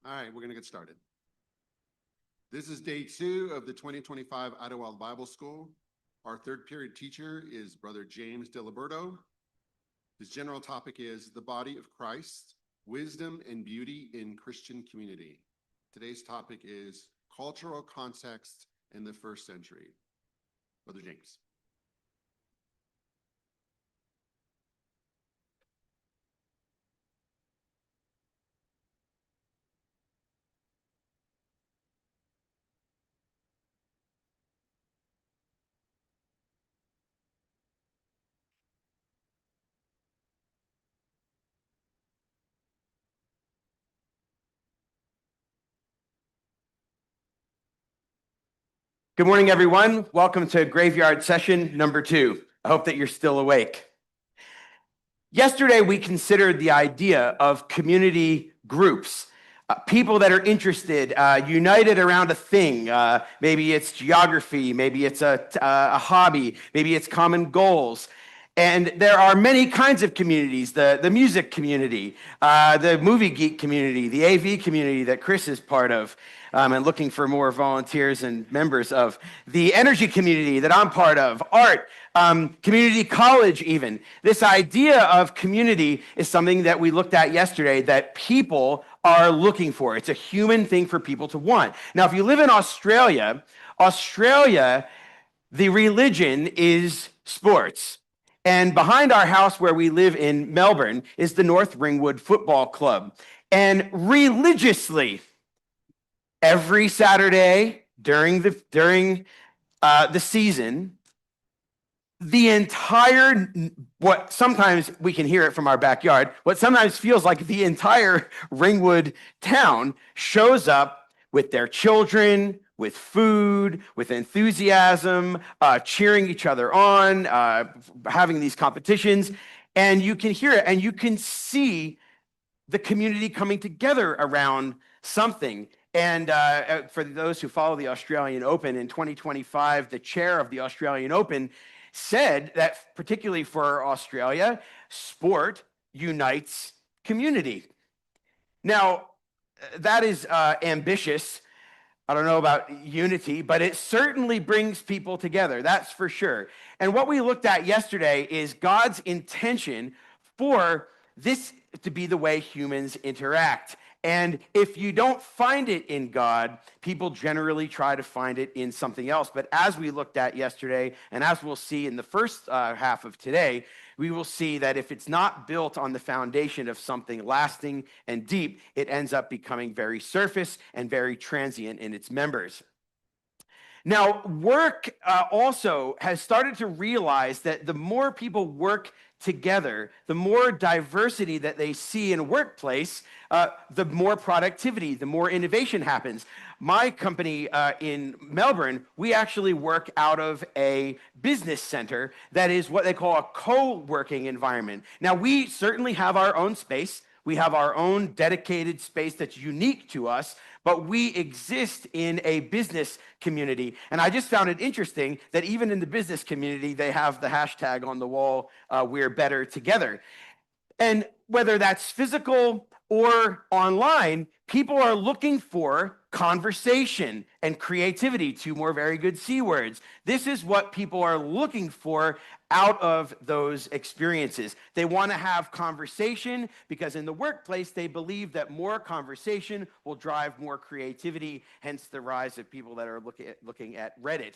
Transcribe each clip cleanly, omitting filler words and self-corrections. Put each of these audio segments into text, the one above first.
All right, we're going to get started. This is day 2 of the 2025 Idyllwild Bible School. Our third period teacher is Brother James Diliberto. His general topic is the body of Christ, wisdom and beauty in Christian community. Today's topic is cultural context in the first century. Brother James. Good morning, everyone. Welcome to Graveyard Session number 2. I hope that you're still awake. Yesterday, we considered the idea of community groups, people that are interested, united around a thing. Maybe it's geography, maybe it's a hobby, maybe it's common goals. And there are many kinds of communities, the music community, the movie geek community, the AV community that Chris is part of, and looking for more volunteers and members of, the energy community that I'm part of, art, community college even. This idea of community is something that we looked at yesterday that people are looking for. It's a human thing for people to want. Now, if you live in Australia, the religion is sports. And behind our house where we live in Melbourne is the North Ringwood Football Club. And religiously, every Saturday during the season, the entire, what sometimes we can hear it from our backyard, what sometimes feels like the entire Ringwood town shows up with their children, with food, with enthusiasm, cheering each other on, having these competitions. And you can hear it and you can see the community coming together around something. And for those who follow the Australian Open in 2025, the chair of the Australian Open said that particularly for Australia, sport unites community. Now, that is ambitious. I don't know about unity, but it certainly brings people together, that's for sure. And what we looked at yesterday is God's intention for this to be the way humans interact. And if you don't find it in God, people generally try to find it in something else. But as we looked at yesterday, and as we'll see in the first half of today, we will see that if it's not built on the foundation of something lasting and deep, it ends up becoming very surface and very transient in its members. Now, work also has started to realize that the more people work together, the more diversity that they see in a workplace, the more productivity, the more innovation happens. My company in Melbourne, we actually work out of a business center that is what they call a co-working environment. Now, we certainly have our own space. We have our own dedicated space that's unique to us, but we exist in a business community. And I just found it interesting that even in the business community, they have the hashtag on the wall, we're better together. And whether that's physical or online, people are looking for conversation and creativity, 2 more very good C words. This is what people are looking for out of those experiences. They want to have conversation because in the workplace, they believe that more conversation will drive more creativity, hence the rise of people that are looking at Reddit.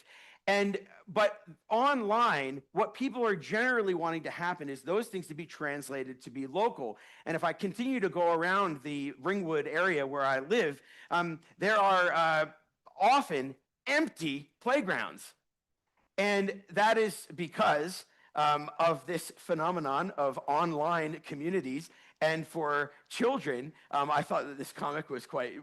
But online, what people are generally wanting to happen is those things to be translated to be local. And if I continue to go around the Ringwood area where I live, there are often empty playgrounds. And that is because of this phenomenon of online communities. And for children, I thought that this comic was quite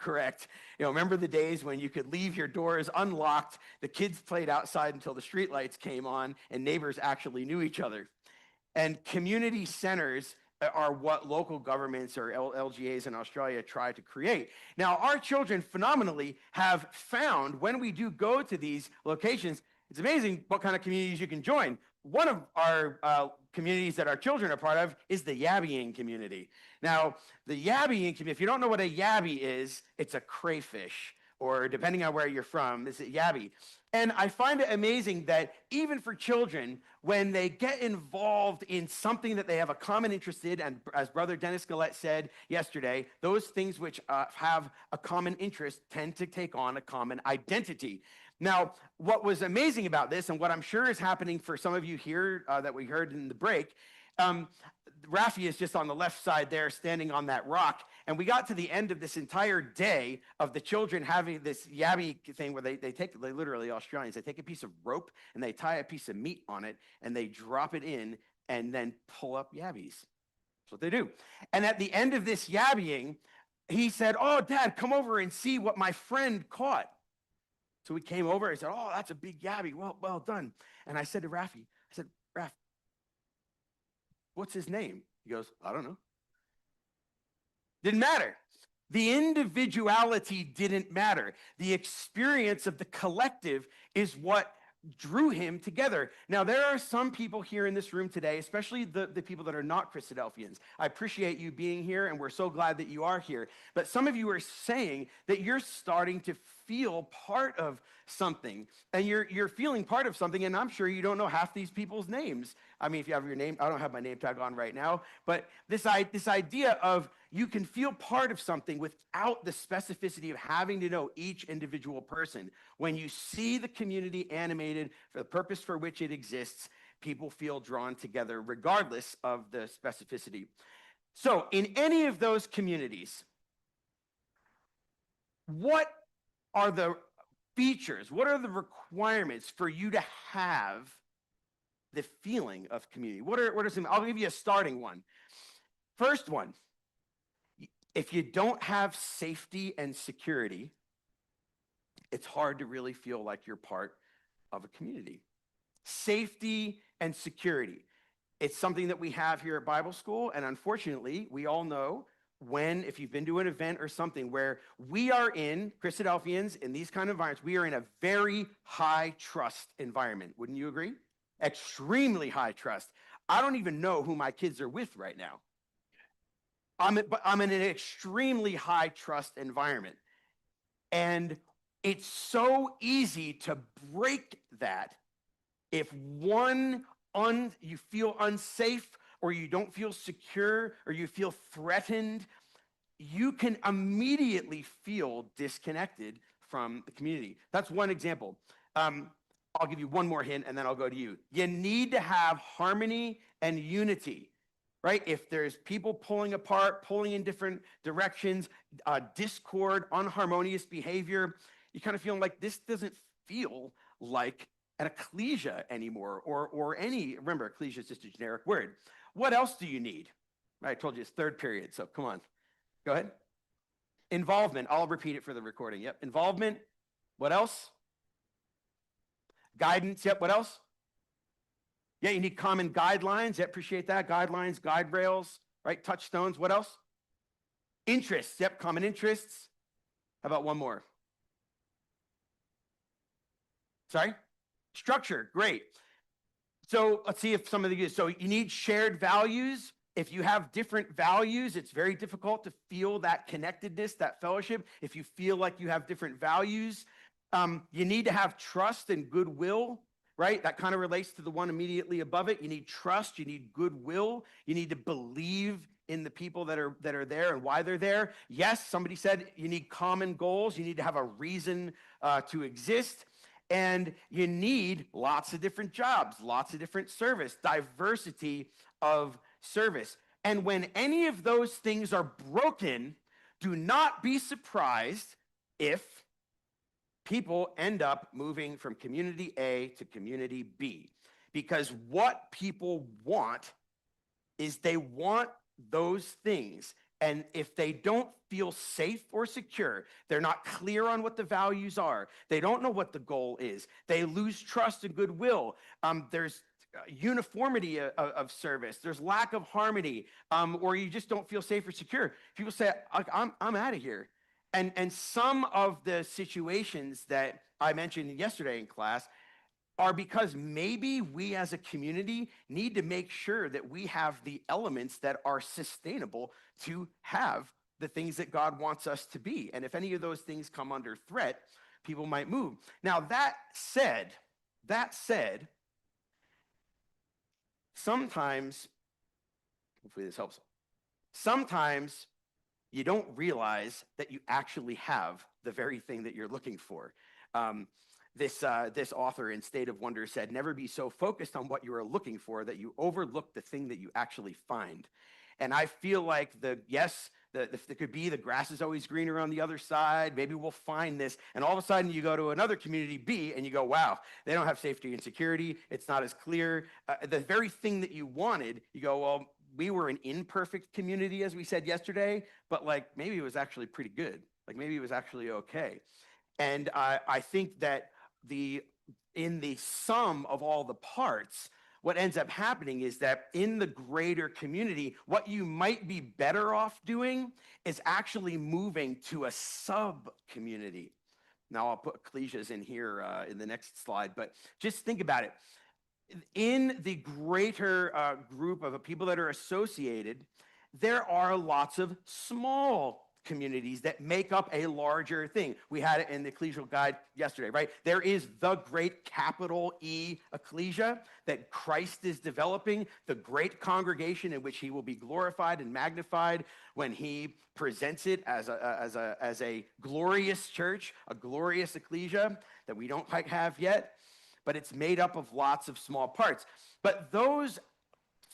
correct. Remember the days when you could leave your doors unlocked, the kids played outside until the streetlights came on, and neighbors actually knew each other. And community centers are what local governments or LGAs in Australia try to create. Now, our children phenomenally have found when we do go to these locations, it's amazing what kind of communities you can join. one of our communities that our children are part of is the Yabbying community. Now, the Yabbying community, if you don't know what a Yabby is, it's a crayfish, or depending on where you're from, it's a Yabby. And I find it amazing that even for children, when they get involved in something that they have a common interest in, and as Brother Dennis Gillette said yesterday, those things which have a common interest tend to take on a common identity. Now, what was amazing about this, and what I'm sure is happening for some of you here that we heard in the break, Rafi is just on the left side there, standing on that rock. And we got to the end of this entire day of the children having this yabby thing where they literally Australians, they take a piece of rope and they tie a piece of meat on it and they drop it in and then pull up yabbies. That's what they do. And at the end of this yabbying, he said, "Oh, Dad, come over and see what my friend caught." So we came over. He said, "Oh, that's a big yabby. Well done." And I said to Rafi, I said, "Raf, what's his name?" He goes, "I don't know." Didn't matter. The individuality didn't matter. The experience of the collective is what drew him together. Now, there are some people here in this room today, especially the people that are not Christadelphians. I appreciate you being here, and we're so glad that you are here. But some of you are saying that you're starting to feel part of something, and you're feeling part of something, and I'm sure you don't know half these people's names. I mean, if you have your name, I don't have my name tag on right now, but this idea of you can feel part of something without the specificity of having to know each individual person. When you see the community animated for the purpose for which it exists, people feel drawn together regardless of the specificity. So in any of those communities, what are the features, what are the requirements for you to have the feeling of community? What are some? I'll give you a starting one. First one, if you don't have safety and security, it's hard to really feel like you're part of a community. Safety and security. It's something that we have here at Bible school, and unfortunately, we all know if you've been to an event or something where we are in, Christadelphians, in these kind of environments, we are in a very high trust environment. Wouldn't you agree? Extremely high trust. I don't even know who my kids are with right now. I'm in an extremely high trust environment. And it's so easy to break that if you feel unsafe, or you don't feel secure, or you feel threatened, you can immediately feel disconnected from the community. That's one example. I'll give you one more hint, and then I'll go to you. You need to have harmony and unity, right? If there's people pulling apart, pulling in different directions, discord, unharmonious behavior, you kind of feel like this doesn't feel like an ecclesia anymore, or any, remember, ecclesia is just a generic word. What else do you need? I told you it's third period, so come on. Go ahead. Involvement. I'll repeat it for the recording. Yep. Involvement. What else? Guidance. Yep. What else? Yeah, you need common guidelines. Yep, appreciate that. Guidelines, guide rails, right? Touchstones. What else? Interests. Yep, common interests. How about one more? Sorry? Structure. Great. So let's see if some of these. So you need shared values. If you have different values, it's very difficult to feel that connectedness, that fellowship. If you feel like you have different values, you need to have trust and goodwill, right? That kind of relates to the one immediately above it. You need trust. You need goodwill. You need to believe in the people that are there and why they're there. Yes, somebody said you need common goals. You need to have a reason to exist. And you need lots of different jobs, lots of different service, diversity of service. And when any of those things are broken, do not be surprised if people end up moving from community A to community B. Because what people want is they want those things. And if they don't feel safe or secure, they're not clear on what the values are, they don't know what the goal is, they lose trust and goodwill, there's uniformity of service, there's lack of harmony, or you just don't feel safe or secure, people say, I'm out of here. And some of the situations that I mentioned yesterday in class, are because maybe we as a community need to make sure that we have the elements that are sustainable to have the things that God wants us to be. And if any of those things come under threat, people might move. Now, that said, sometimes, hopefully this helps, sometimes you don't realize that you actually have the very thing that you're looking for. This author in State of Wonder said, never be so focused on what you are looking for that you overlook the thing that you actually find. And I feel like it could be the grass is always greener on the other side. Maybe we'll find this. And all of a sudden you go to another community B and you go, wow, they don't have safety and security. It's not as clear. The very thing that you wanted, you go, well, we were an imperfect community, as we said yesterday, but like maybe it was actually pretty good. Like maybe it was actually okay. And I think that in the sum of all the parts, what ends up happening is that in the greater community, what you might be better off doing is actually moving to a sub-community. Now I'll put ecclesias in here in the next slide, but just think about it. In the greater group of people that are associated, there are lots of small communities that make up a larger thing. We had it in the ecclesial guide yesterday, right? There is the great capital E ecclesia that Christ is developing, the great congregation in which he will be glorified and magnified when he presents it as a glorious church, a glorious ecclesia that we don't quite have yet, but it's made up of lots of small parts. But those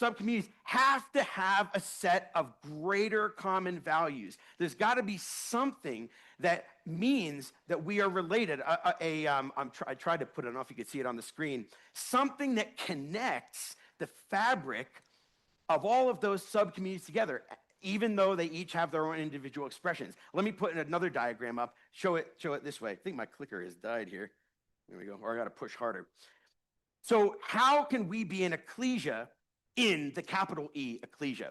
subcommunities have to have a set of greater common values. There's got to be something that means that we are related. I tried to put it, I don't know if you could see it on the screen, something that connects the fabric of all of those subcommunities together, even though they each have their own individual expressions. Let me put another diagram up, show it this way. I think my clicker has died here. There we go, or I got to push harder. So how can we be an ecclesia in the capital E ecclesia?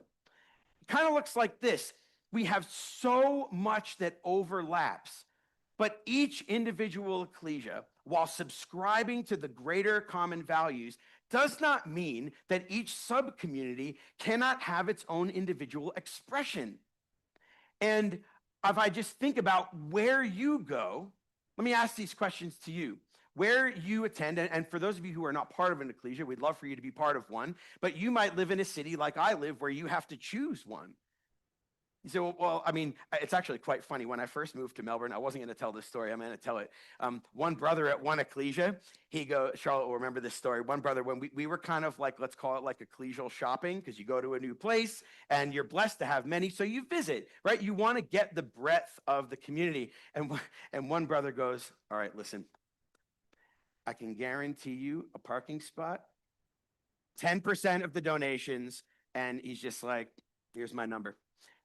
It kind of looks like this. We have so much that overlaps, but each individual ecclesia, while subscribing to the greater common values, does not mean that each sub-community cannot have its own individual expression. And if I just think about where you go, let me ask these questions to you. Where you attend, and for those of you who are not part of an ecclesia, we'd love for you to be part of one, but you might live in a city like I live where you have to choose one. You say, well, I mean, it's actually quite funny. When I first moved to Melbourne, I wasn't going to tell this story. I'm going to tell it. One brother at one ecclesia, Charlotte will remember this story. One brother, when we were kind of like, let's call it like ecclesial shopping, because you go to a new place and you're blessed to have many, so you visit, right? You want to get the breadth of the community. And one brother goes, all right, listen, I can guarantee you a parking spot, 10% of the donations, and he's just like, here's my number.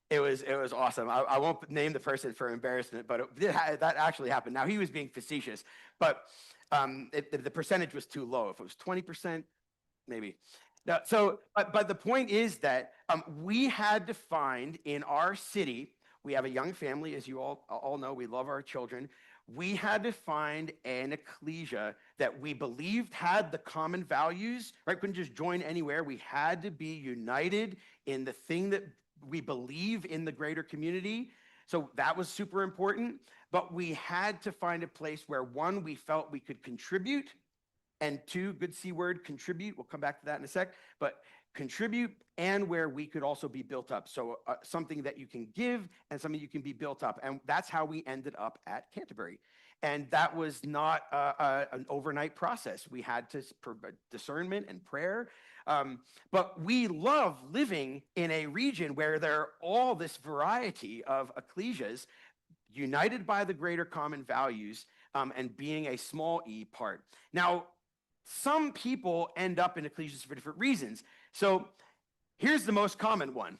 It was awesome. I won't name the person for embarrassment, but that actually happened. Now, he was being facetious, but the percentage was too low. If it was 20%, maybe. Now, but the point is that we had to find in our city, we have a young family, as you all know, we love our children. We had to find an ecclesia that we believed had the common values, right? Couldn't just join anywhere. We had to be united in the thing that we believe in the greater community. So that was super important. But we had to find a place where, one, we felt we could contribute, and two, good C word, contribute. We'll come back to that in a sec. But contribute, and where we could also be built up. So something that you can give and something you can be built up. And that's how we ended up at Canterbury. And that was not an overnight process. We had to discernment and prayer. But we love living in a region where there are all this variety of ecclesias united by the greater common values and being a small e part. Now, some people end up in ecclesias for different reasons. So here's the most common one.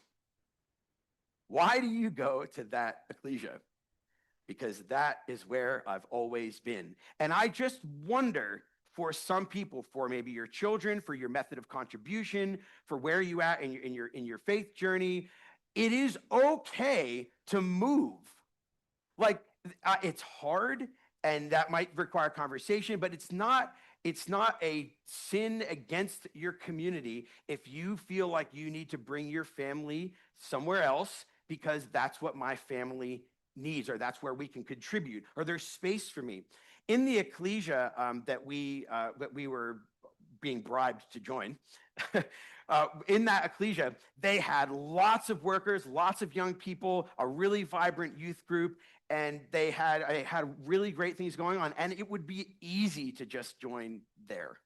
Why do you go to that ecclesia? Because that is where I've always been. And I just wonder, for some people, for maybe your children, for your method of contribution, for where you at in your faith journey, it is okay to move. Like, it's hard, and that might require conversation, but it's not It's not a sin against your community if you feel like you need to bring your family somewhere else because that's what my family needs, or that's where we can contribute, or there's space for me. In the ecclesia that we were being bribed to join, in that ecclesia, they had lots of workers, lots of young people, a really vibrant youth group, and they had really great things going on. And it would be easy to just join there.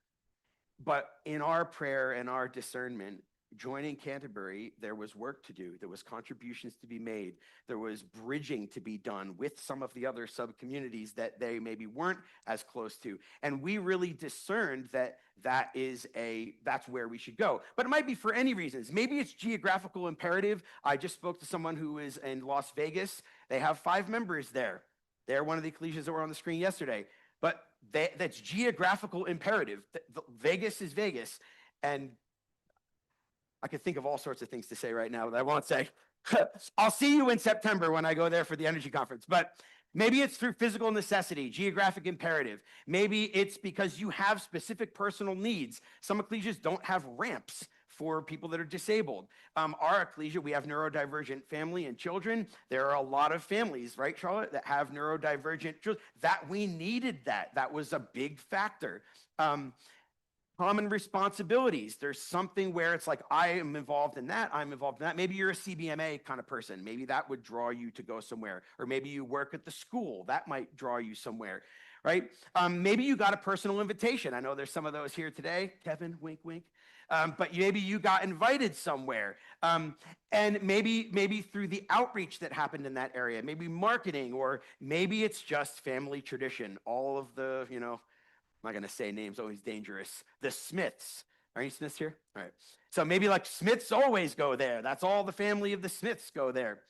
But in our prayer and our discernment, joining Canterbury, there was work to do. There was contributions to be made. There was bridging to be done with some of the other sub-communities that they maybe weren't as close to. And we really discerned that that's where we should go. But it might be for any reasons. Maybe it's geographical imperative. I just spoke to someone who is in Las Vegas. They have 5 members there. They're one of the ecclesias that were on the screen yesterday. But that's geographical imperative. Vegas is Vegas. And I could think of all sorts of things to say right now that I won't say. I'll see you in September when I go there for the energy conference. But maybe it's through physical necessity, geographic imperative. Maybe it's because you have specific personal needs. Some ecclesias don't have ramps for people that are disabled. Our ecclesia, we have neurodivergent family and children. There are a lot of families, right, Charlotte, that have neurodivergent children. That we needed that. That was a big factor. Common responsibilities. There's something where it's like, I am involved in that, I'm involved in that. Maybe you're a CBMA kind of person. Maybe that would draw you to go somewhere. Or maybe you work at the school. That might draw you somewhere, right? Maybe you got a personal invitation. I know there's some of those here today. Kevin, wink, wink. But maybe you got invited somewhere. And maybe through the outreach that happened in that area, maybe marketing, or maybe it's just family tradition. All of the, I'm not going to say names, always dangerous. The Smiths. Are any Smiths here? All right. So maybe like Smiths always go there. That's all the family of the Smiths go there.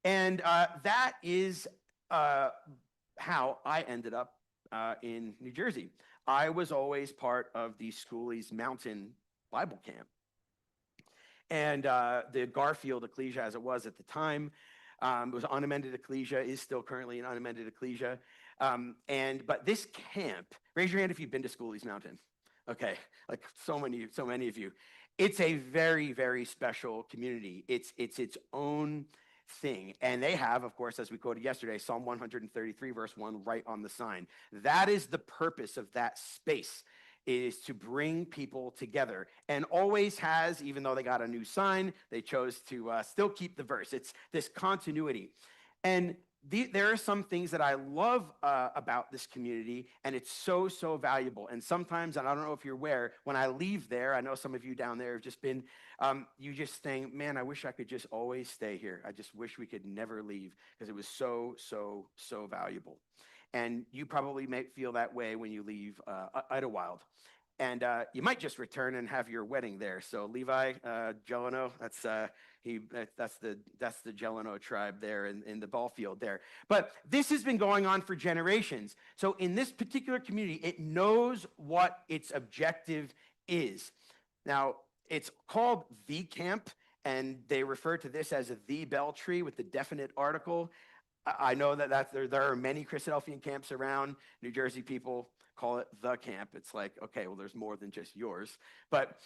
And that is how I ended up in New Jersey. I was always part of the Schoolies Mountain Bible Camp. And the Garfield Ecclesia, as it was at the time, it was unamended ecclesia, is still currently an unamended ecclesia. But this camp, raise your hand if you've been to Schoolies Mountain. Okay, like so many of you. It's a very, very special community. It's its own thing. And they have, of course, as we quoted yesterday, Psalm 133, verse 1, right on the sign. That is the purpose of that space, is to bring people together, and always has. Even though they got a new sign, they chose to still keep the verse. It's this continuity. And there are some things that I love about this community, and it's so, so valuable. And sometimes, and I don't know if you're aware, when I leave there, I know some of you down there have just been, you just think, man, I wish I could just always stay here. I just wish we could never leave, because it was so, so, so valuable. And you probably may feel that way when you leave Idyllwild. And you might just return and have your wedding there. So Levi, Jeleno, that's the Jeleno tribe there in the ball field there. But this has been going on for generations. So in this particular community, it knows what its objective is. Now, it's called the camp, and they refer to this as the bell tree with the definite article. I know that there are many Christadelphian camps around. New Jersey people call it the camp. It's like, okay, well, there's more than just yours. But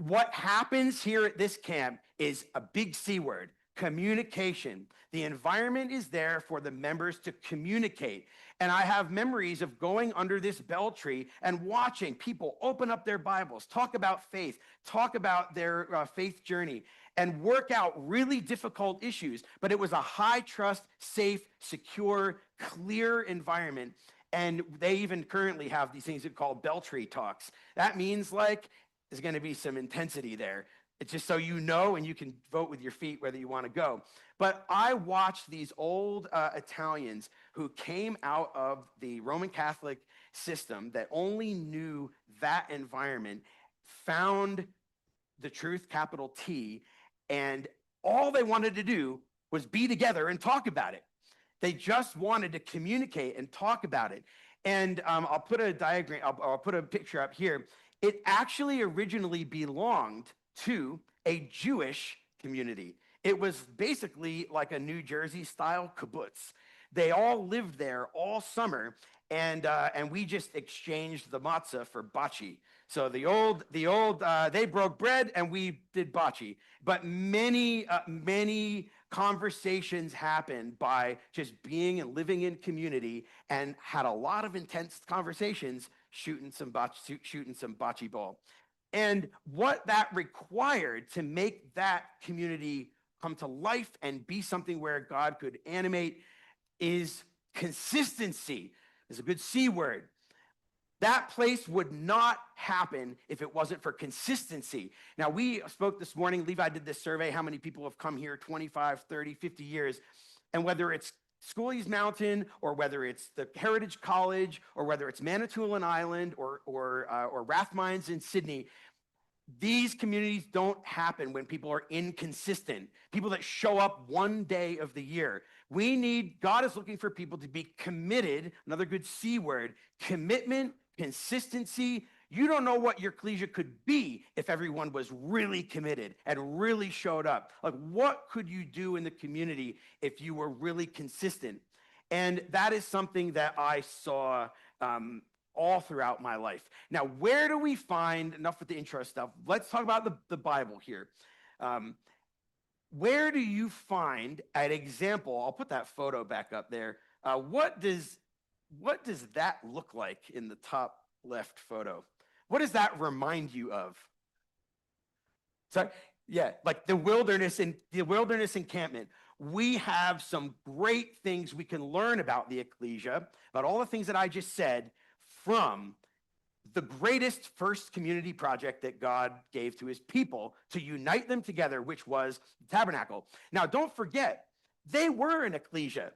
what happens here at this camp is a big C word: communication. The environment is there for the members to communicate. And I have memories of going under this bell tree and watching people open up their Bibles, talk about faith, talk about their faith journey, and work out really difficult issues. But it was a high trust, safe, secure, clear environment. And they even currently have these things called bell tree talks. That means like there's going to be some intensity there. It's just so you know, and you can vote with your feet whether you want to go. But I watched these old Italians who came out of the Roman Catholic system that only knew that environment, found the truth, capital T, and all they wanted to do was be together and talk about it. They just wanted to communicate and talk about it. And I'll put a diagram, I'll put a picture up here. It actually originally belonged to a Jewish community. It was basically like a New Jersey style kibbutz. They all lived there all summer. and we just exchanged the matzah for bocce. So they broke bread and we did bocce. But many conversations happened by just being and living in community, and had a lot of intense conversations shooting some bocce ball. And what that required to make that community come to life and be something where God could animate is consistency. Is a good C word. That place would not happen if it wasn't for consistency. Now, we spoke this morning, Levi did this survey, how many people have come here 25, 30, 50 years, and whether it's Schooley's Mountain, or whether it's the Heritage College, or whether it's Manitoulin Island, or Rathmines in Sydney, these communities don't happen when people are inconsistent, people that show up one day of the year. God is looking for people to be committed, another good C word, commitment, consistency. You don't know what your ecclesia could be if everyone was really committed and really showed up. Like, what could you do in the community if you were really consistent? And that is something that I saw all throughout my life. Now, where do we find, enough with the intro stuff, let's talk about the Bible here. Where do you find an example? I'll put that photo back up there. What does that look like in the top left photo? What does that remind you of? So, yeah, like the wilderness encampment. We have some great things we can learn about the ecclesia, about all the things that I just said, from the greatest first community project that God gave to his people to unite them together, which was the tabernacle. Now, don't forget, they were an ecclesia.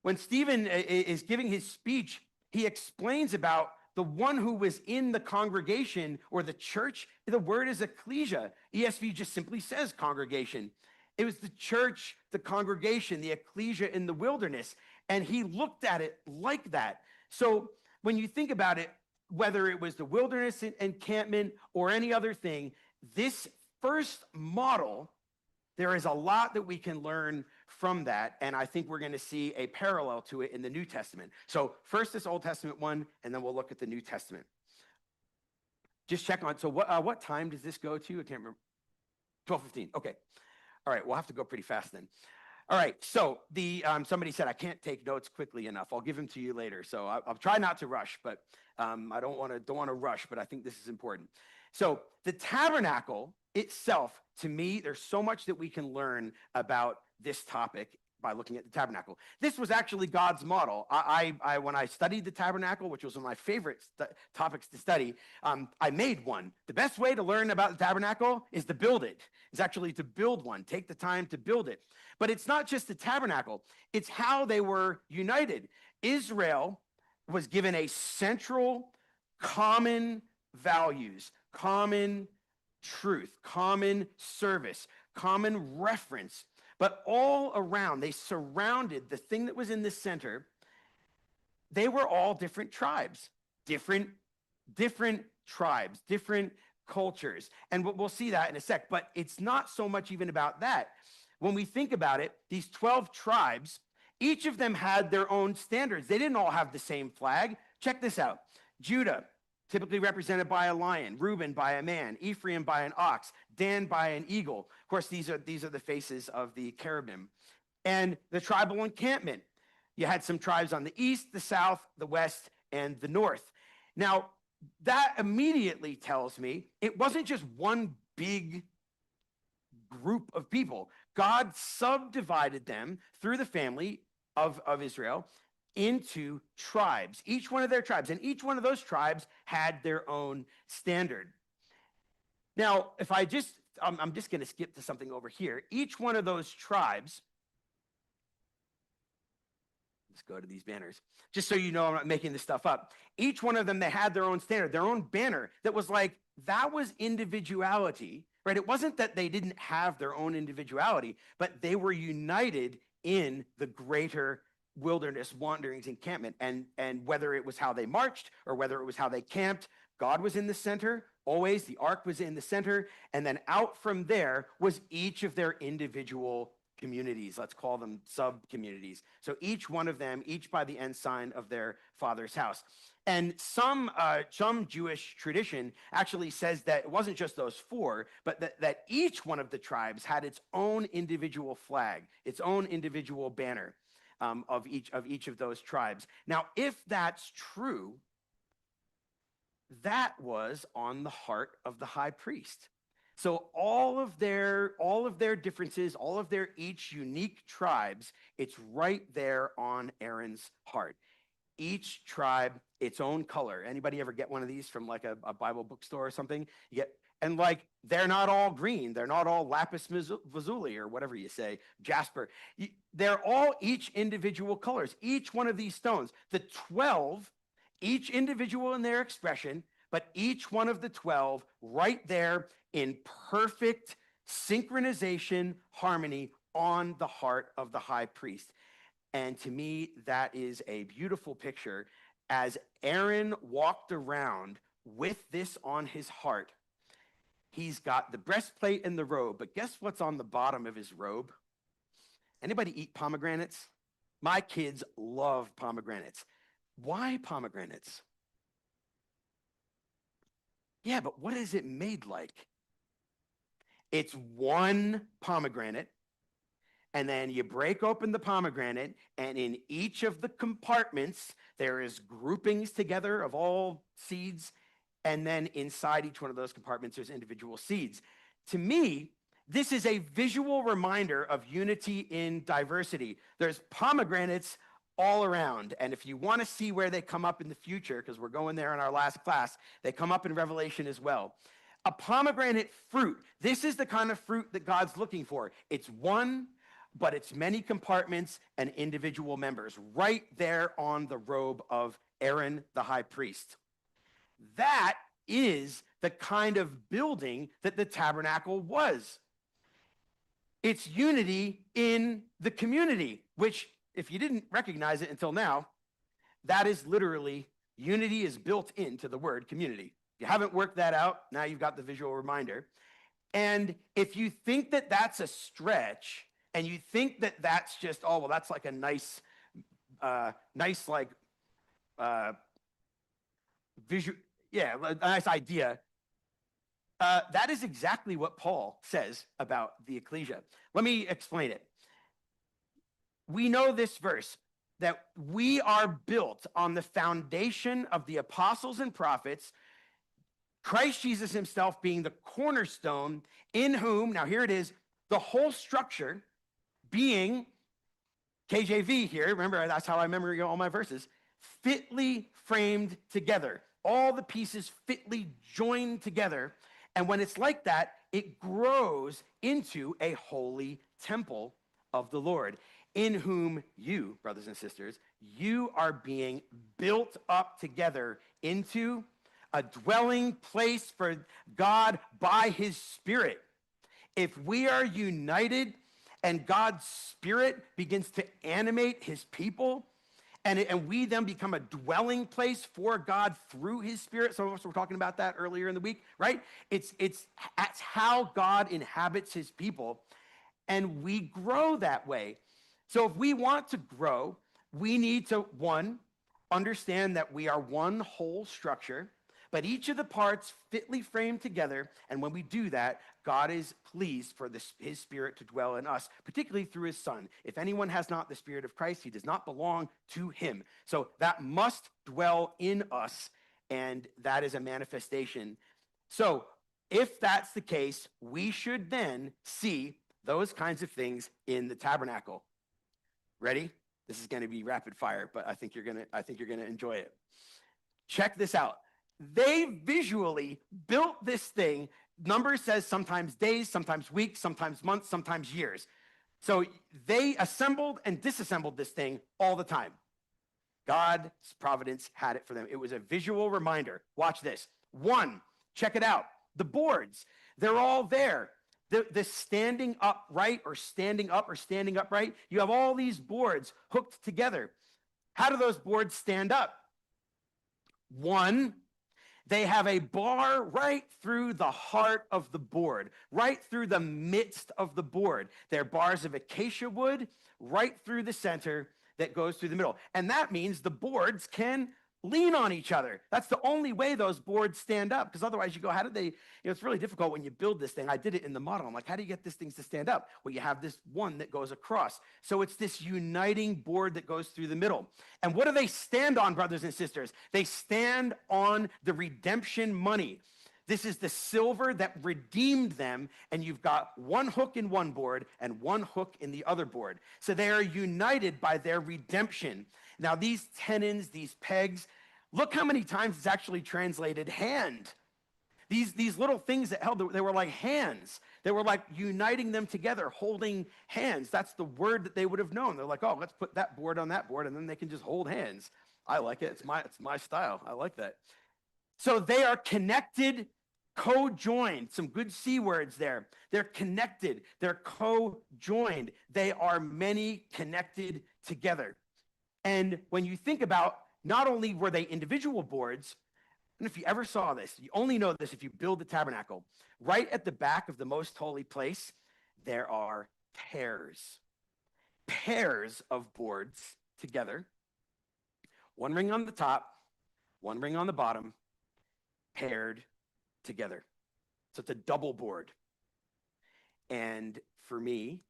When Stephen is giving his speech, he explains about the one who was in the congregation or the church. The word is ecclesia. ESV just simply says congregation. It was the church, the congregation, the ecclesia in the wilderness. And he looked at it like that. So when you think about it, whether it was the wilderness encampment or any other thing, this first model, there is a lot that we can learn from that. And I think we're going to see a parallel to it in the New Testament. So first this Old Testament one, and then we'll look at the New Testament. Just check on, so what time does this go to? I can't remember. 12:15. Okay. All right. We'll have to go pretty fast then. All right, so somebody said I can't take notes quickly enough. I'll give them to you later. So I'll try not to rush, but I don't want to rush. But I think this is important. So the tabernacle itself, to me, there's so much that we can learn about this topic by looking at the tabernacle. This was actually God's model. When I studied the tabernacle, which was one of my favorite topics to study, I made one. The best way to learn about the tabernacle is to build it. It's actually to build one. Take the time to build it. But it's not just the tabernacle. It's how they were united. Israel was given a central, common values, common truth, common service, common reference. But all around, they surrounded the thing that was in the center. They were all different tribes, different tribes, different cultures. And we'll see that in a sec. But it's not so much even about that. When we think about it, these 12 tribes, each of them had their own standards. They didn't all have the same flag. Check this out. Judah, typically represented by a lion, Reuben by a man, Ephraim by an ox, Dan by an eagle. Of course, these are the faces of the cherubim. And the tribal encampment. You had some tribes on the east, the south, the west, and the north. Now, that immediately tells me it wasn't just one big group of people. God subdivided them through the family of Israel into tribes, each one of their tribes, and each one of those tribes had their own standard. Now, I'm just going to skip to something over here. Each one of those tribes, let's go to these banners, just so you know I'm not making this stuff up. Each one of them, they had their own standard, their own banner that was like, that was individuality, right? It wasn't that they didn't have their own individuality, but they were united in the greater wilderness wanderings encampment. And whether it was how they marched or whether it was how they camped, God was in the center, always. The ark was in the center. And then out from there was each of their individual communities. Let's call them sub-communities. So each one of them, each by the ensign of their father's house. And some Jewish tradition actually says that it wasn't just those four, but that each one of the tribes had its own individual flag, its own individual banner of each of those tribes. Now, if that's true, that was on the heart of the high priest. So all of their differences, all of their each unique tribes, it's right there on Aaron's heart. Each tribe, its own color. Anybody ever get one of these from like a Bible bookstore or something? You get, and like, they're not all green. They're not all lapis lazuli or whatever you say, jasper. They're all each individual colors. Each one of these stones, the 12, each individual in their expression, but each one of the 12 right there in perfect synchronization, harmony on the heart of the high priest. And to me, that is a beautiful picture. As Aaron walked around with this on his heart, he's got the breastplate and the robe, but guess what's on the bottom of his robe? Anybody eat pomegranates? My kids love pomegranates. Why pomegranates? Yeah, but what is it made like? It's one pomegranate, and then you break open the pomegranate, and in each of the compartments, there is groupings together of all seeds, and then inside each one of those compartments, there's individual seeds. To me, this is a visual reminder of unity in diversity. There's pomegranates all around, and if you want to see where they come up in the future, because we're going there in our last class, they come up in Revelation as well. A pomegranate fruit, this is the kind of fruit that God's looking for. It's one, but it's many compartments and individual members right there on the robe of Aaron, the high priest. That is the kind of building that the tabernacle was. It's unity in the community, which, if you didn't recognize it until now, that is literally, unity is built into the word community. If you haven't worked that out, now you've got the visual reminder. And if you think that that's a stretch, and you think that that's just, oh, well, that's like a nice visual, yeah, a nice idea. That is exactly what Paul says about the ecclesia. Let me explain it. We know this verse, that we are built on the foundation of the apostles and prophets, Christ Jesus himself being the cornerstone, in whom, now here it is, the whole structure being, KJV here, remember, that's how I remember all my verses, fitly framed together. All the pieces fitly joined together. And when it's like that, it grows into a holy temple of the Lord, in whom you, brothers and sisters, you are being built up together into a dwelling place for God by his Spirit. If we are united and God's Spirit begins to animate his people, and we then become a dwelling place for God through his Spirit. Some of us were talking about that earlier in the week, right? That's how God inhabits his people, and we grow that way. So if we want to grow, we need to, one, understand that we are one whole structure, but each of the parts fitly framed together. And when we do that, God is pleased for his Spirit to dwell in us, particularly through his Son. If anyone has not the Spirit of Christ, he does not belong to him. So that must dwell in us, and that is a manifestation. So if that's the case, we should then see those kinds of things in the tabernacle. Ready? This is going to be rapid fire, but I think you're going to enjoy it. Check this out. They visually built this thing. Numbers says sometimes days, sometimes weeks, sometimes months, sometimes years. So they assembled and disassembled this thing all the time. God's providence had it for them. It was a visual reminder. Watch this. One, check it out. The boards, they're all there. The standing upright or standing up or standing upright, you have all these boards hooked together. How do those boards stand up? One, They have a bar right through the heart of the board, right through the midst of the board. They're bars of acacia wood right through the center that goes through the middle. And that means the boards can lean on each other. That's the only way those boards stand up, because otherwise you go, how did they, it's really difficult when you build this thing. I did it in the model. I'm like, how do you get these things to stand up? Well, you have this one that goes across. So it's this uniting board that goes through the middle. And what do they stand on, brothers and sisters? They stand on the redemption money. This is the silver that redeemed them, and you've got one hook in one board and one hook in the other board. So they are united by their redemption. Now, these tenons, these pegs, look how many times it's actually translated hand. These little things that held, they were like hands. They were like uniting them together, holding hands. That's the word that they would have known. They're like, oh, let's put that board on that board, and then they can just hold hands. I like it. It's my style. I like that. So they are connected, co-joined. Some good C words there. They're connected. They're co-joined. They are many connected together. And when you think about, not only were they individual boards, and if you ever saw this, you only know this if you build the tabernacle. Right at the back of the most holy place, there are pairs of boards together. One ring on the top, one ring on the bottom, paired together. So it's a double board. And for me,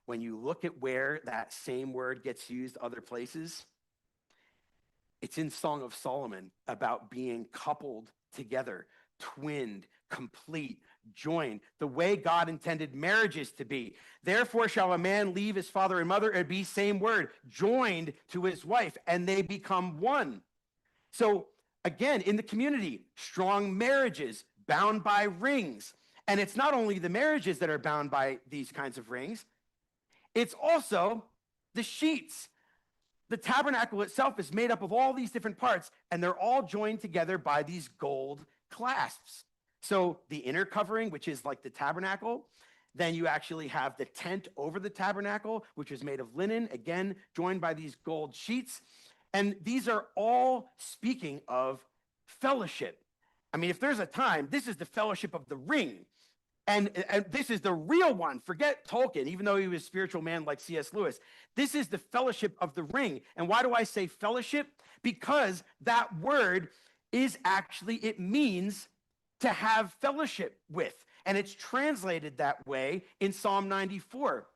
when you look at where that same word gets used other places, it's in Song of Solomon about being coupled together, twinned, complete, joined, the way God intended marriages to be. Therefore shall a man leave his father and mother, and be same word, joined to his wife, and they become one. So again, in the community, strong marriages bound by rings. And it's not only the marriages that are bound by these kinds of rings, it's also the sheets. The tabernacle itself is made up of all these different parts, and they're all joined together by these gold clasps. So the inner covering, which is like the tabernacle, then you actually have the tent over the tabernacle, which is made of linen, again, joined by these gold sheets. And these are all speaking of fellowship. I mean, if there's a time, this is the fellowship of the ring. And this is the real one. Forget Tolkien, even though he was a spiritual man like C.S. Lewis. This is the fellowship of the ring. And why do I say fellowship? Because that word is actually, it means to have fellowship with. And it's translated that way in Psalm 94.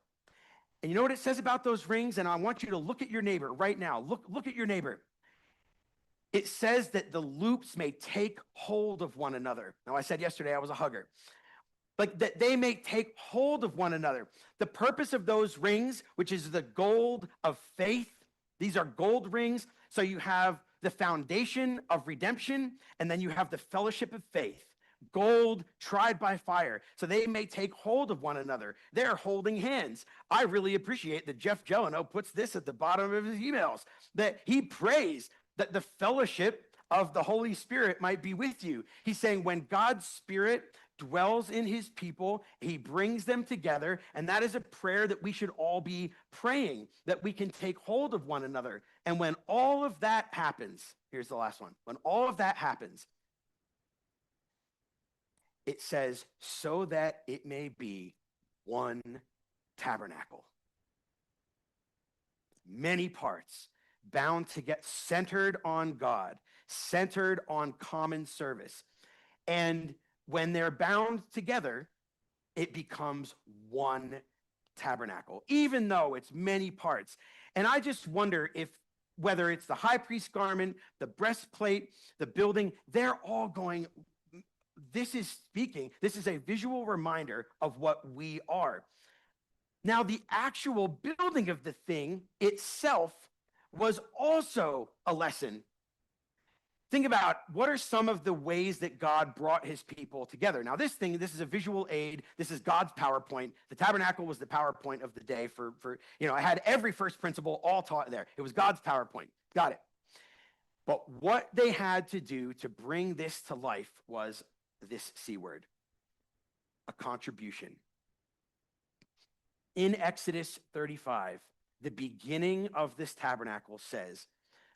And you know what it says about those rings? And I want you to look at your neighbor right now. Look at your neighbor. It says that the loops may take hold of one another. Now, I said yesterday I was a hugger. Like that they may take hold of one another. The purpose of those rings, which is the gold of faith, these are gold rings. So you have the foundation of redemption, and then you have the fellowship of faith, gold tried by fire. So they may take hold of one another. They're holding hands. I really appreciate that Jeff Jeleno puts this at the bottom of his emails, that he prays that the fellowship of the Holy Spirit might be with you. He's saying when God's Spirit dwells in his people, he brings them together, and that is a prayer that we should all be praying, that we can take hold of one another. And when all of that happens, here's the last one. When all of that happens, it says, so that it may be one tabernacle. Many parts bound to get centered on God, centered on common service. And when they're bound together, it becomes one tabernacle, even though it's many parts. And I just wonder if, whether it's the high priest's garment, the breastplate, the building, they're all going, this is a visual reminder of what we are. Now, the actual building of the thing itself was also a lesson. Think about what are some of the ways that God brought his people together. Now, this is a visual aid. This is God's PowerPoint. The tabernacle was the PowerPoint of the day for I had every first principle all taught there. It was God's PowerPoint. Got it. But what they had to do to bring this to life was this C word, a contribution. In Exodus 35, the beginning of this tabernacle says,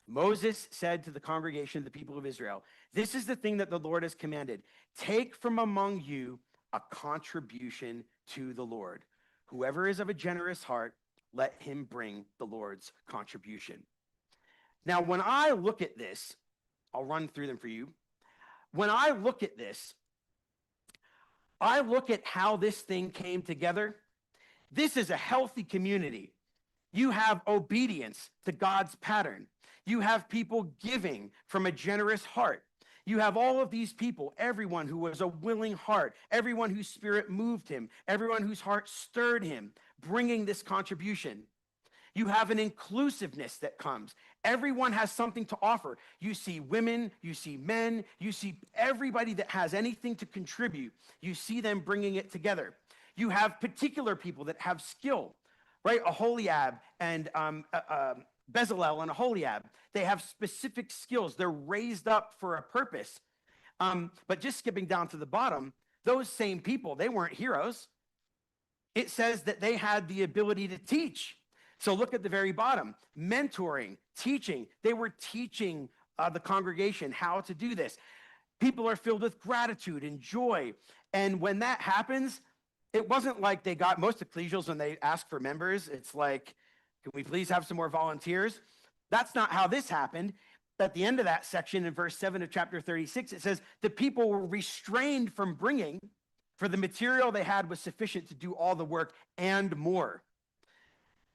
Moses said to the congregation of the people of Israel, "This is the thing that the Lord has commanded. Take from among you a contribution to the Lord. Whoever is of a generous heart, let him bring the Lord's contribution." Now, when I look at this, I'll run through them for you. When I look at this, I look at how this thing came together. This is a healthy community. You have obedience to God's pattern. You have people giving from a generous heart. You have all of these people, everyone who was a willing heart, everyone whose spirit moved him, everyone whose heart stirred him, bringing this contribution. You have an inclusiveness that comes. Everyone has something to offer. You see women, you see men, you see everybody that has anything to contribute. You see them bringing it together. You have particular people that have skill, right? Aholiab and Bezalel and Aholiab. They have specific skills. They're raised up for a purpose. But just skipping down to the bottom, those same people, they weren't heroes. It says that they had the ability to teach. So look at the very bottom, mentoring, teaching. They were teaching the congregation how to do this. People are filled with gratitude and joy. And when that happens, it wasn't like they got most ecclesials when they ask for members. It's like, can we please have some more volunteers? That's not how this happened. At the end of that section in verse 7 of chapter 36, it says the people were restrained from bringing, for the material they had was sufficient to do all the work and more.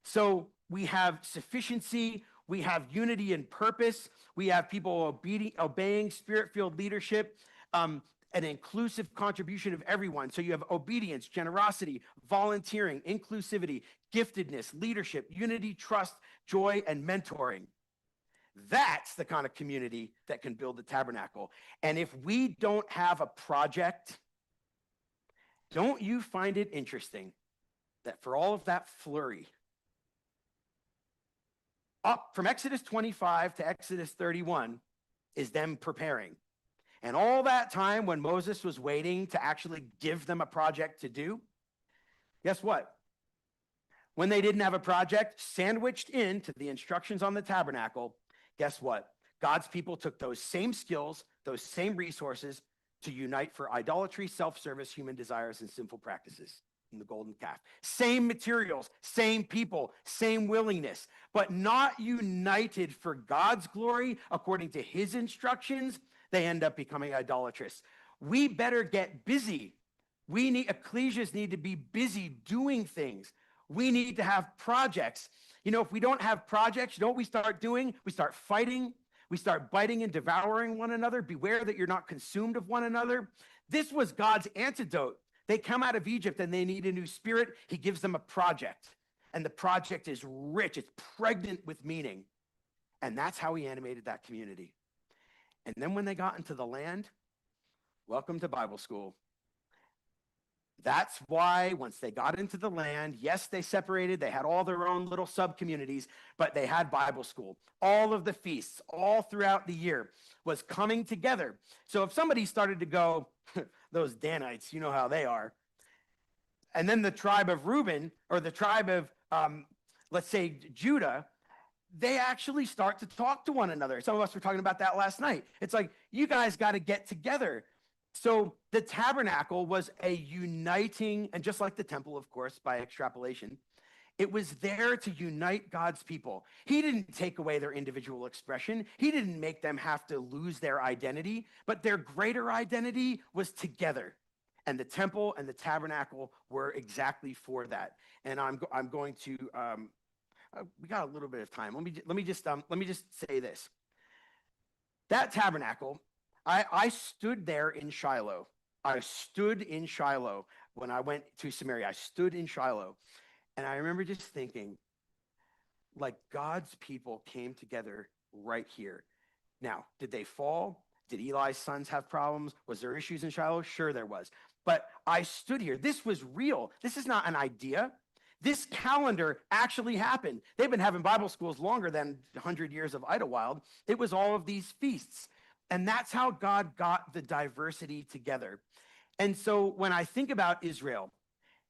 So we have sufficiency, we have unity and purpose, we have people obeying spirit-filled leadership, an inclusive contribution of everyone. So you have obedience, generosity, volunteering, inclusivity, giftedness, leadership, unity, trust, joy, and mentoring. That's the kind of community that can build the tabernacle. And if we don't have a project, don't you find it interesting that for all of that flurry, up from Exodus 25 to Exodus 31 is them preparing. And all that time when Moses was waiting to actually give them a project to do, guess what? When they didn't have a project sandwiched into the instructions on the tabernacle, guess what? God's people took those same skills, those same resources to unite for idolatry, self-service, human desires, and sinful practices in the golden calf. Same materials, same people, same willingness, but not united for God's glory according to his instructions. They end up becoming idolatrous. We better get busy. Ecclesias need to be busy doing things. We need to have projects. You know, if we don't have projects, you know what we start doing? We start fighting. We start biting and devouring one another. Beware that you're not consumed of one another. This was God's antidote. They come out of Egypt and they need a new spirit. He gives them a project. And the project is rich. It's pregnant with meaning. And that's how he animated that community. And then when they got into the land, welcome to Bible school. That's why once they got into the land, yes, they separated. They had all their own little sub-communities, but they had Bible school. All of the feasts, all throughout the year, was coming together. So if somebody started to go, those Danites, you know how they are, and then the tribe of Reuben, or the tribe of, let's say, Judah, they actually start to talk to one another. Some of us were talking about that last night. It's like, you guys got to get together. So the tabernacle was a uniting, and just like the temple, of course, by extrapolation, it was there to unite God's people. He didn't take away their individual expression. He didn't make them have to lose their identity, but their greater identity was together. And the temple and the tabernacle were exactly for that. And I'm going to, we got a little bit of time. Let me just say this. That tabernacle, I stood there in Shiloh. I stood in Shiloh when I went to Samaria. I stood in Shiloh. And I remember just thinking, like, God's people came together right here. Now, did they fall? Did Eli's sons have problems? Was there issues in Shiloh? Sure, there was. But I stood here. This was real. This is not an idea. This calendar actually happened. They've been having Bible schools longer than 100 years of Idyllwild. It was all of these feasts. And that's how God got the diversity together. And so when I think about Israel,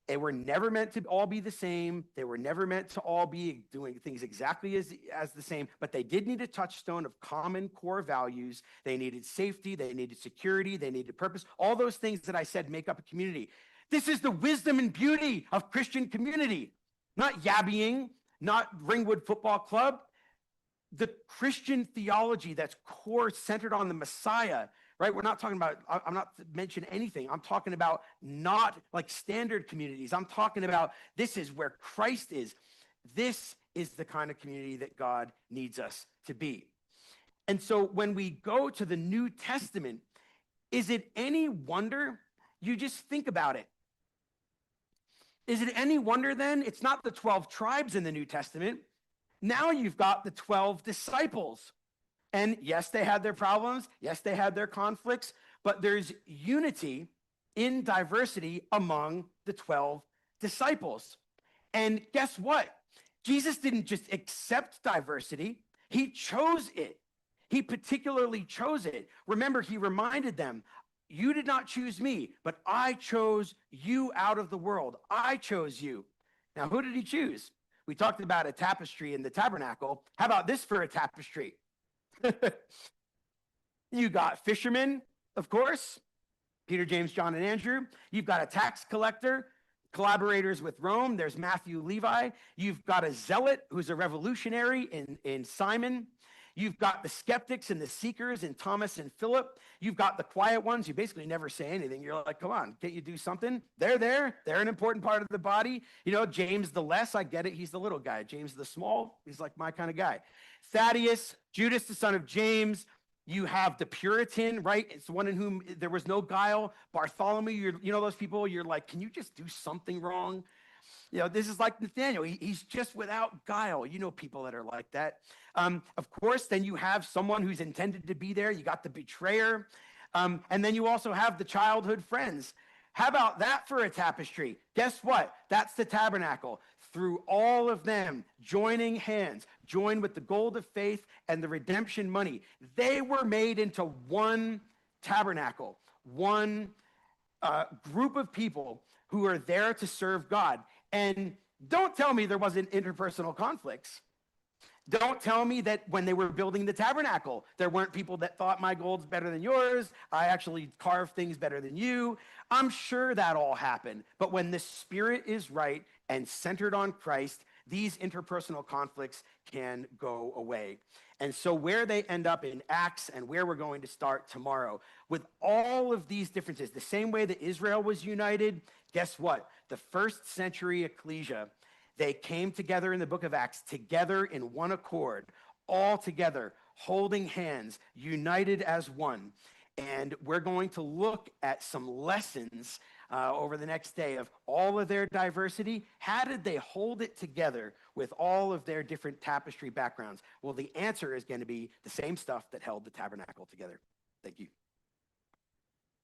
They were never meant to all be the same. They were never meant to all be doing things exactly as the same, but they did need a touchstone of common core values. They needed safety, they needed security, they needed purpose. All those things that I said make up a community. This is the wisdom and beauty of Christian community, not yabbying, not Ringwood Football Club. The Christian theology that's core centered on the Messiah, right? We're not talking about, I'm not mentioning anything. I'm talking about not like standard communities. I'm talking about this is where Christ is. This is the kind of community that God needs us to be. And so when we go to the New Testament, is it any wonder? You just think about it. Is it any wonder then? It's not the 12 tribes in the New Testament. Now you've got the 12 disciples. And yes, they had their problems. Yes, they had their conflicts, but there's unity in diversity among the 12 disciples. And guess what? Jesus didn't just accept diversity. He chose it. He particularly chose it. Remember, he reminded them, you did not choose me, but I chose you out of the world. I chose you. Now, who did he choose? We talked about a tapestry in the tabernacle. How about this for a tapestry? You got fishermen, of course, Peter, James, John, and Andrew. You've got a tax collector, collaborators with Rome. There's Matthew, Levi. You've got a zealot who's a revolutionary in Simon. You've got the skeptics and the seekers in Thomas and Philip. You've got the quiet ones who basically never say anything. You're like, come on, can't you do something? They're there. They're an important part of the body. You know, James the less, I get it. He's the little guy. James the small, he's like my kind of guy. Thaddeus, Judas, the son of James. You have the Puritan, right? It's the one in whom there was no guile. Bartholomew, you know those people, you're like, can you just do something wrong? You know, this is like Nathaniel. He's just without guile. You know people that are like that. Of course, then you have someone who's intended to be there. You got the betrayer. And then you also have the childhood friends. How about that for a tapestry? Guess what? That's the tabernacle. Through all of them joining hands, joined with the gold of faith and the redemption money, they were made into one tabernacle, one group of people who are there to serve God. And don't tell me there wasn't interpersonal conflicts. Don't tell me that when they were building the tabernacle, there weren't people that thought my gold's better than yours. I actually carve things better than you. I'm sure that all happened. But when the spirit is right and centered on Christ, these interpersonal conflicts can go away. And so where they end up in Acts and where we're going to start tomorrow, with all of these differences, the same way that Israel was united, guess what? The first century ecclesia, they came together in the book of Acts, together in one accord, all together, holding hands, united as one. And we're going to look at some lessons over the next day of all of their diversity. How did they hold it together with all of their different tapestry backgrounds? Well, the answer is going to be the same stuff that held the tabernacle together. Thank you.